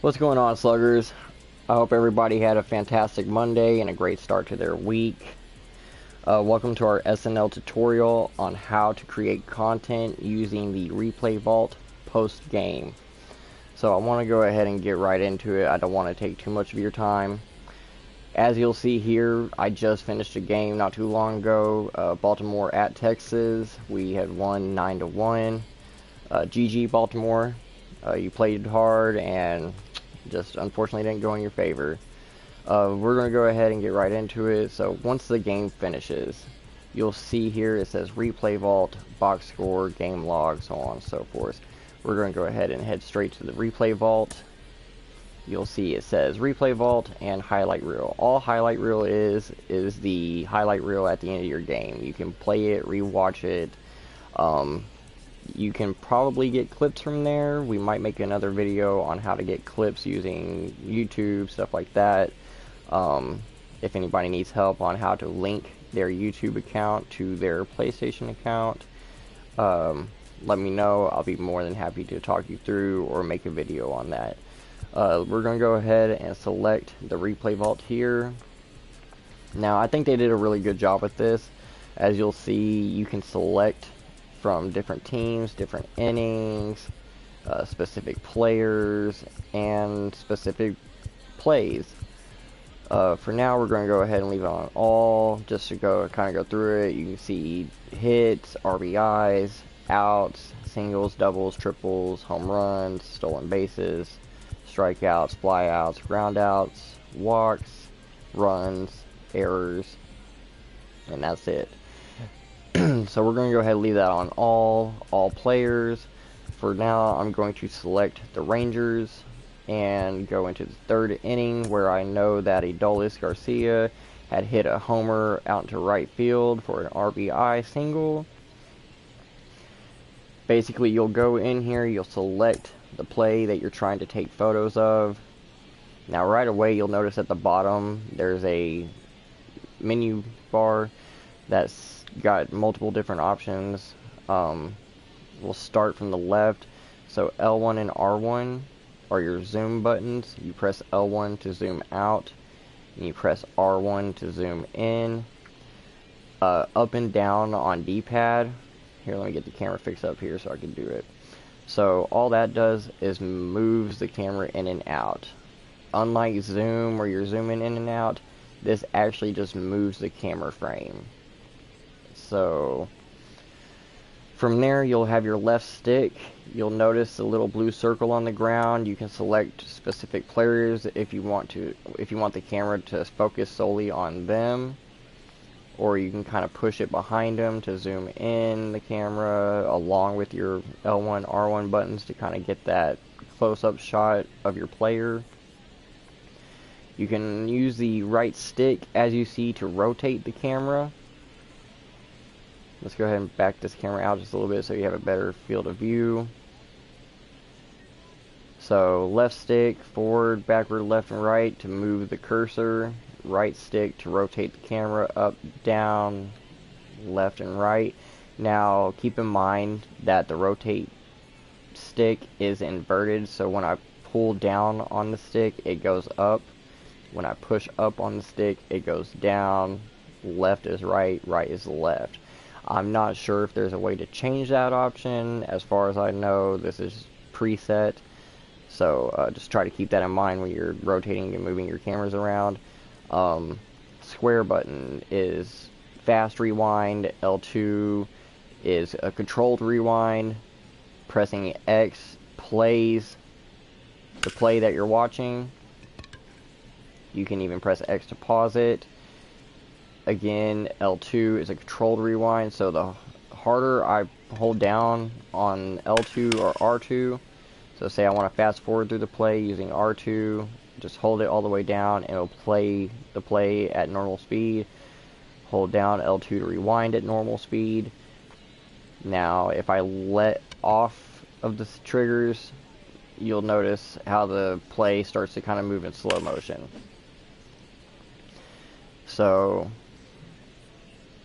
What's going on, Sluggers? I hope everybody had a fantastic Monday and a great start to their week. Welcome to our SNL tutorial on how to create content using the Replay Vault post-game. So I want to go ahead and get right into it. I don't want to take too much of your time. As you'll see here, I just finished a game not too long ago, Baltimore at Texas. We had won 9-1. GG Baltimore. You played hard and just unfortunately didn't go in your favor. We're going to go ahead and get right into it. So once the game finishes, you'll see here it says Replay Vault, box score, game log, so on and so forth. We're going to go ahead and head straight to the Replay Vault. You'll see it says Replay Vault and Highlight Reel. All Highlight Reel is the highlight reel at the end of your game. You can play it, rewatch it. You can probably get clips from there. We might make another video on how to get clips using YouTube, stuff like that. If anybody needs help on how to link their YouTube account to their PlayStation account, let me know. I'll be more than happy to talk you through or make a video on that. We're going to go ahead and select the Replay Vault here. Now, I think they did a really good job with this. As you'll see, you can select from different teams, different innings, specific players, and specific plays. For now, we're going to go ahead and leave it on all, just to kind of go through it. You can see hits, RBIs, outs, singles, doubles, triples, home runs, stolen bases, strikeouts, flyouts, groundouts, walks, runs, errors, and that's it. So we're going to go ahead and leave that on all players. For now, I'm going to select the Rangers and go into the third inning, where I know that Adolis Garcia had hit a homer out into right field for an RBI single. Basically, you'll go in here, you'll select the play that you're trying to take photos of. Now right away, you'll notice at the bottom there's a menu bar that's got multiple different options. We'll start from the left. So L1 and R1 are your zoom buttons. You press L1 to zoom out, and you press R1 to zoom in. Up and down on D-pad. Here, let me get the camera fixed up here so I can do it. So all that does is moves the camera in and out. Unlike zoom, where you're zooming in and out, this actually just moves the camera frame. So from there, you'll have your left stick. You'll notice a little blue circle on the ground. You can select specific players if you want the camera to focus solely on them, or you can kind of push it behind them to zoom in the camera along with your L1, R1 buttons to kind of get that close-up shot of your player. You can use the right stick, as you see, to rotate the camera. Let's go ahead and back this camera out just a little bit so you have a better field of view. So left stick, forward, backward, left, and right to move the cursor. Right stick to rotate the camera up, down, left, and right. Now keep in mind that the rotate stick is inverted, so when I pull down on the stick, it goes up. When I push up on the stick, it goes down. Left is right, right is left. I'm not sure if there's a way to change that option. As far as I know, this is preset. So just try to keep that in mind when you're rotating and moving your cameras around. Square button is fast rewind. L2 is a controlled rewind. Pressing X plays the play that you're watching. You can even press X to pause it. Again, L2 is a controlled rewind, so the harder I hold down on L2 or R2, so say I want to fast forward through the play using R2, just hold it all the way down and it'll play the play at normal speed. Hold down L2 to rewind at normal speed. Now, if I let off of the triggers, you'll notice how the play starts to kind of move in slow motion. So,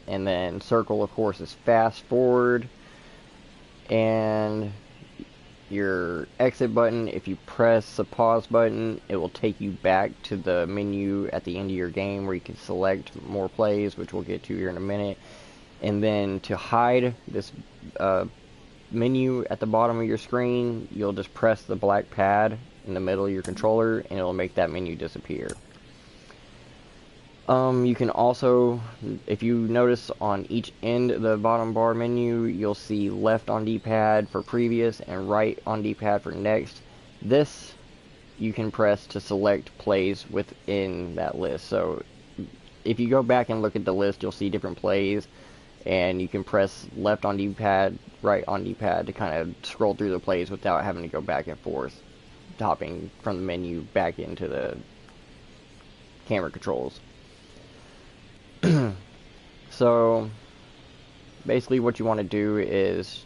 and then circle, of course, is fast forward, and your exit button, if you press the pause button, it will take you back to the menu at the end of your game where you can select more plays, which we'll get to here in a minute. And then to hide this menu at the bottom of your screen, you'll just press the black pad in the middle of your controller and it'll make that menu disappear. You can also, if you notice on each end of the bottom bar menu, you'll see left on D-pad for previous and right on D-pad for next. This you can press to select plays within that list. So if you go back and look at the list, you'll see different plays, and you can press left on D-pad, right on D-pad to kind of scroll through the plays without having to go back and forth, hopping from the menu back into the camera controls. So basically what you want to do is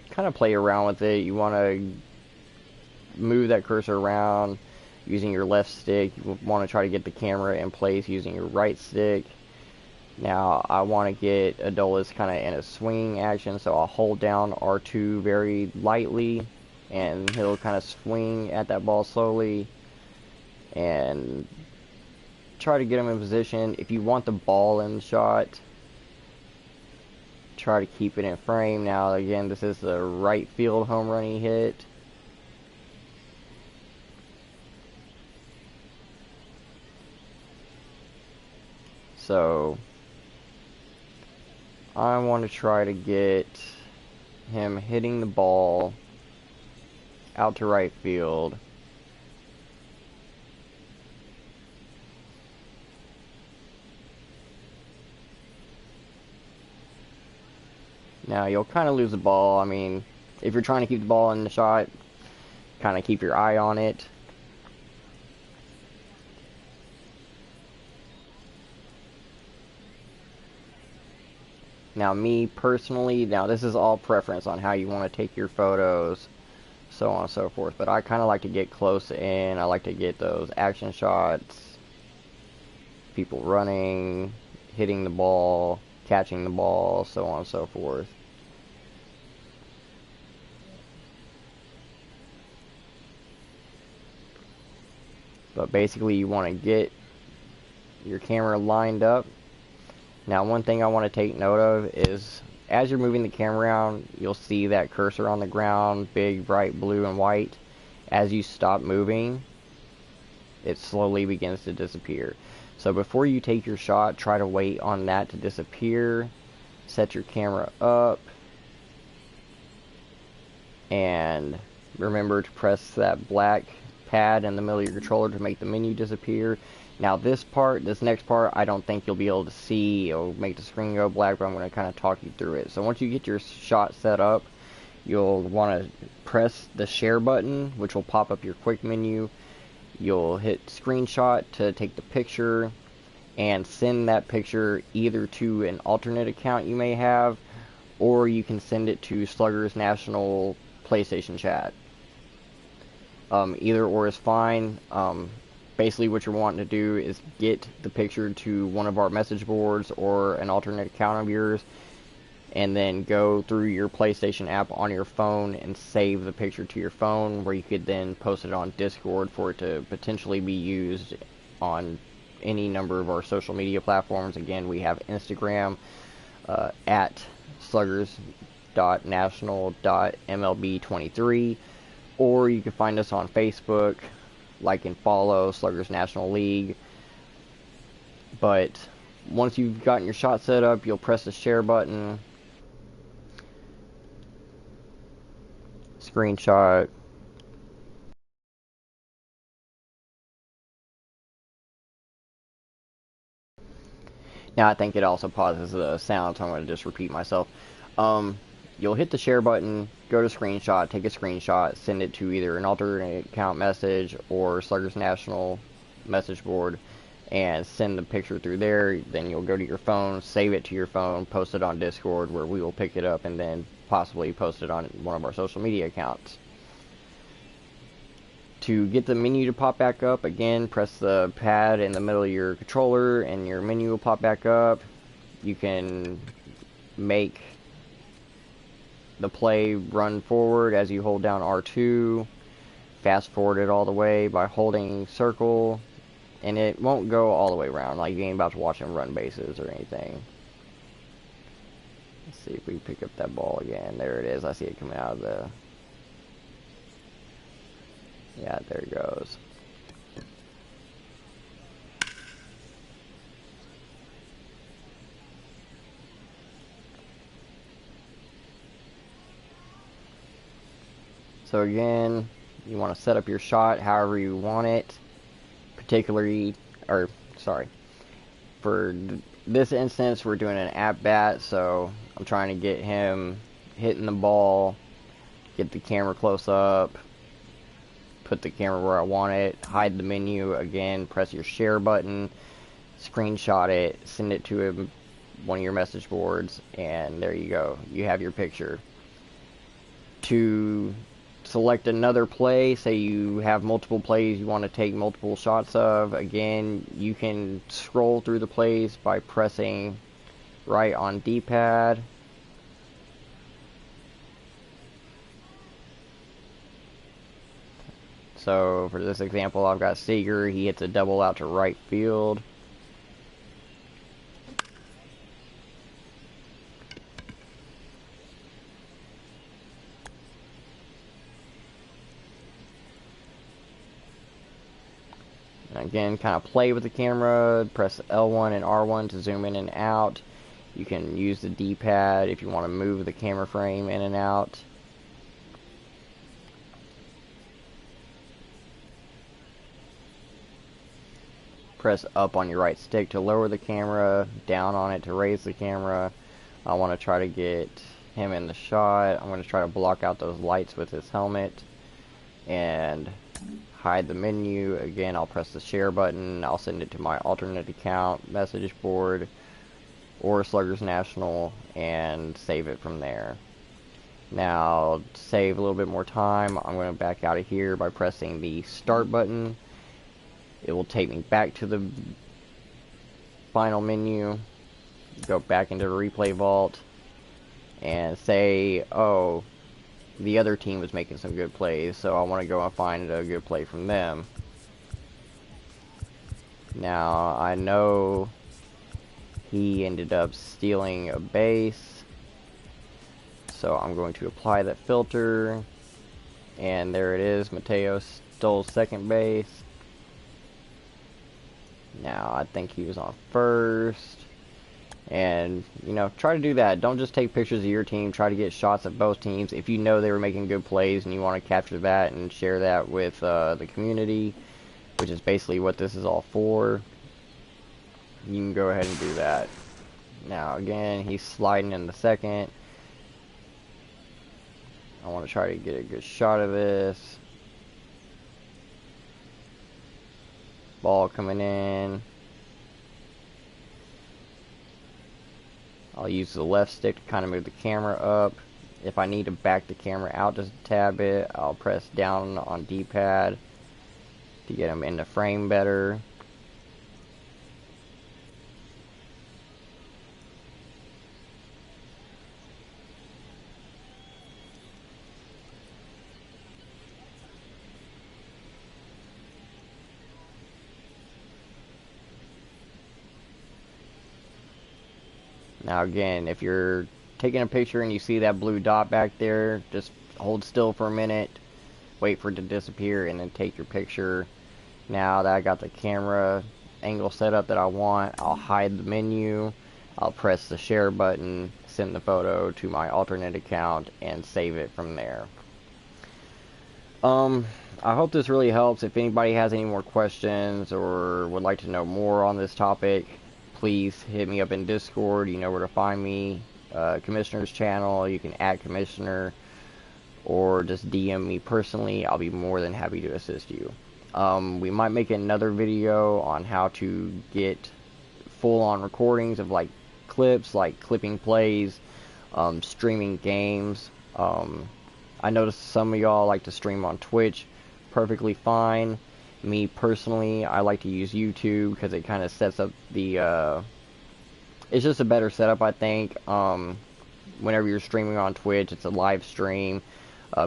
kind of play around with it. You want to move that cursor around using your left stick. You want to try to get the camera in place using your right stick. Now I want to get Adolis kind of in a swing action, so I'll hold down R2 very lightly and he'll kind of swing at that ball slowly and try to get him in position. If you want the ball in the shot, try to keep it in frame. Now again, this is the right field home run he hit. So I want to try to get him hitting the ball out to right field. Now, you'll kind of lose the ball. I mean, if you're trying to keep the ball in the shot, kind of keep your eye on it. Now, me personally, now this is all preference on how you want to take your photos, so on and so forth. But I kind of like to get close in. I like to get those action shots, people running, hitting the ball, catching the ball, so on and so forth. But basically you want to get your camera lined up. Now one thing I want to take note of is as you're moving the camera around, you'll see that cursor on the ground, big, bright blue and white. As you stop moving, it slowly begins to disappear. So before you take your shot, try to wait on that to disappear. Set your camera up. And remember to press that black pad in the middle of your controller to make the menu disappear. Now this next part, I don't think you'll be able to see. It'll make the screen go black, but I'm going to kind of talk you through it. So once you get your shot set up, you'll want to press the share button, which will pop up your quick menu. You'll hit screenshot to take the picture and send that picture either to an alternate account you may have, or you can send it to Sluggers National PlayStation chat. Either or is fine. Basically what you're wanting to do is get the picture to one of our message boards or an alternate account of yours, and then go through your PlayStation app on your phone and save the picture to your phone, where you could then post it on Discord for it to potentially be used on any number of our social media platforms. Again, we have Instagram at sluggers.national.mlb23, or you can find us on Facebook, like and follow Sluggers National League. But once you've gotten your shot set up, you'll press the share button, screenshot, now I think it also pauses the sound, so I'm going to just repeat myself. You'll hit the share button, go to screenshot, take a screenshot, send it to either an alternate account message or Sluggers National message board, and send the picture through there. Then you'll go to your phone, save it to your phone, post it on Discord, where we will pick it up and then possibly post it on one of our social media accounts. To get the menu to pop back up, again, press the pad in the middle of your controller and your menu will pop back up. You can make the play run forward as you hold down R2. Fast forward it all the way by holding circle, and it won't go all the way around like you ain't about to watch him run bases or anything. Let's see if we pick up that ball again. There it is. I see it coming out of the... Yeah, there it goes. So again, you want to set up your shot however you want it. Particularly, or sorry, for this instance, we're doing an at-bat, so I'm trying to get him hitting the ball, get the camera close up, put the camera where I want it, hide the menu, again, press your share button, screenshot it, send it to one of your message boards, and there you go. You have your picture. To select another play, say you have multiple plays you want to take multiple shots of, again, you can scroll through the plays by pressing right on D-pad. So for this example, I've got Seager, he hits a double out to right field. Again, kind of play with the camera, press L1 and R1 to zoom in and out. You can use the D-pad if you want to move the camera frame in and out. Press up on your right stick to lower the camera, down on it to raise the camera. I want to try to get him in the shot. I'm going to try to block out those lights with his helmet and hide the menu. Again, I'll press the share button. I'll send it to my alternate account, message board, or Sluggers National, and save it from there. Now, to save a little bit more time, I'm going to back out of here by pressing the start button. It will take me back to the final menu, go back into the replay vault, and say, oh, the other team was making some good plays, so I want to go and find a good play from them. Now, I know he ended up stealing a base, so I'm going to apply that filter, and there it is, Mateo stole second base. Now, I think he was on first. And, you know, try to do that. Don't just take pictures of your team. Try to get shots of both teams. If you know they were making good plays and you want to capture that and share that with the community, which is basically what this is all for, you can go ahead and do that. Now, again, he's sliding in the second. I want to try to get a good shot of this. Ball coming in. I'll use the left stick to kind of move the camera up. If I need to back the camera out just a tad bit, I'll press down on D-pad to get him in the frame better. Now again, if you're taking a picture and you see that blue dot back there, just hold still for a minute, wait for it to disappear, and then take your picture. Now that I got the camera angle set up that I want, I'll hide the menu, I'll press the share button, send the photo to my alternate account, and save it from there. I hope this really helps. If anybody has any more questions or would like to know more on this topic, please hit me up in Discord. You know where to find me. Commissioner's channel, you can add Commissioner, or just DM me personally. I'll be more than happy to assist you. We might make another video on how to get full-on recordings of like clips, like clipping plays, streaming games. I noticed some of y'all like to stream on Twitch. Perfectly fine. Me personally, I like to use YouTube because it kind of sets up the, it's just a better setup, I think. whenever you're streaming on Twitch, it's a live stream.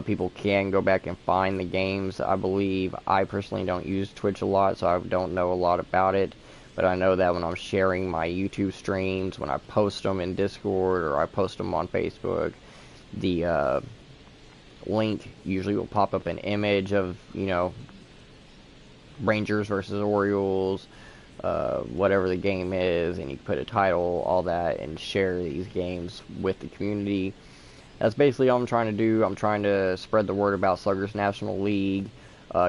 People can go back and find the games, I believe. I personally don't use Twitch a lot, so I don't know a lot about it. But I know that when I'm sharing my YouTube streams, when I post them in Discord or I post them on Facebook, the link usually will pop up an image of, Rangers versus Orioles, whatever the game is, and you can put a title, all that, and share these games with the community. That's basically all I'm trying to do. I'm trying to spread the word about Sluggers National League,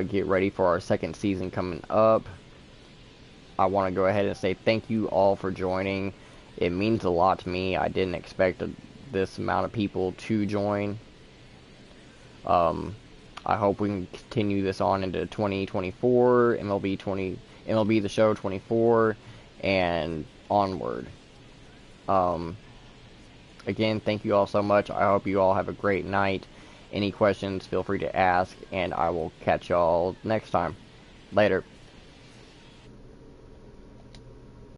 get ready for our second season coming up. I want to go ahead and say thank you all for joining. It means a lot to me. I didn't expect this amount of people to join. I hope we can continue this on into 2024, MLB The Show 24, and onward. Again, thank you all so much. I hope you all have a great night. Any questions, feel free to ask, and I will catch y'all next time. Later.